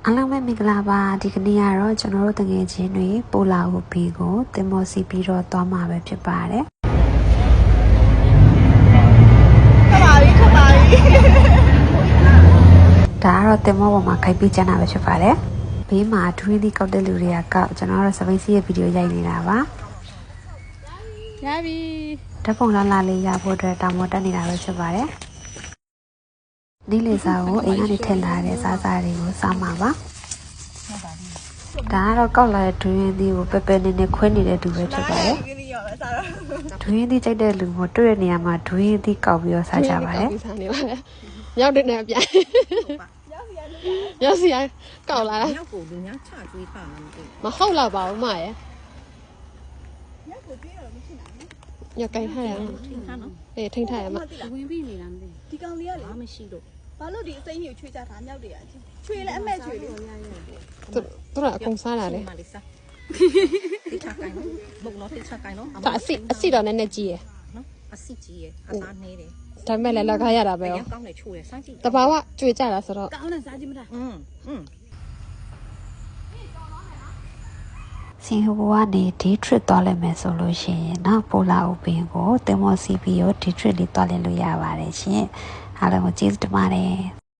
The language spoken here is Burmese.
အားလုံးပဲမင်္ဂလာပါဒီကနေ့ကတော့ကျွန်တော်တို့တငယ်ချင်းတွေပိုလာကိုဘီကိုတင်မောစီပြီးတော့သွားမှာပဲဖြစ်ပါတယ်ခပါပြီဒါကတော့တင်မောပေါ်မှာခိုက်ပြီးကျန်တာပဲဖြစ်ပါတယ်ဘေးမှာဒူးရင်းဒီကောက်တဲ့လူတွေကကောက်ကျွန်တော်တို့စပိန်စီရဲ့ဗီဒီယိုရိုက်နေတာပါရပြီဓာတ်ပုံလာလေးရဖို့အတွက်တောင်းမတက်နေတာပဲဖြစ်ပါတယ်နေ့လည်စာကိုအိမ်ကနေထည့်လာတဲ့စားစားတွေကိုစားမှာပါဒါကတော့ကောက်လာတဲ့ဒူးရင်းသီးကိုပပနေနေခွဲနေတဲ့သူပဲဖြစ်ပါတယ်ဒူးရင်းသီးကြိုက်တဲ့လူမျိုးတွေ့တဲ့နေရာမှာဒူးရင်းသီးကောက်ပြီးတော့စားကြပါတယ်ရောက်တဲ့နေရာပြန်ရောက်စီရကောက်လာတာရောက်ကိုလူများချကျွေးထားမှမဟုတ်တော့ပါဘူးမရဲ့ရောက်ကိုကျွေးတော့မရှိနိုင်ဘူးရောက်ကိုင်းထားရအောင်ထိန်းထားနော်အေးထိန်းထားရမှာဝင်ပြီးနေတာမသိဒီကောင်လေးကလေမရှိတော့ဘာလို့ဒီအစိမ်းကြီးကိုချွေးကြတာမြောက်တွေကချွေးလဲအမဲ့ချွေးလေသူတို့အကုန်စားလာတယ်မလေးစားတိချကိုင်းနော်ဘုံတော့တိချကိုင်းနော်ဒါအစီတော့နည်းနည်းကြီးရယ်နော်အစီကြီးရယ်အသားနေတယ်ဒါမဲ့လည်းလက်ခါရတာပဲရောကောင်းတယ်ချိုးတယ်စားကြည့်တဘာဝကြွေကြတာဆိုတော့ကောင်းတယ်စားကြည့်မလားစင်ကာပူကနေဒီ trip သွားလိုက်မယ်ဆိုလို့ရှိရင်နော်ပိုလာဥပင်ကိုတင်မောစီပြီးတော့ဒီ trip လေးသွားလည်လို့ရပါတယ်ရှင်အားလုံးကိုကျေးဇူးတင်ပါတယ်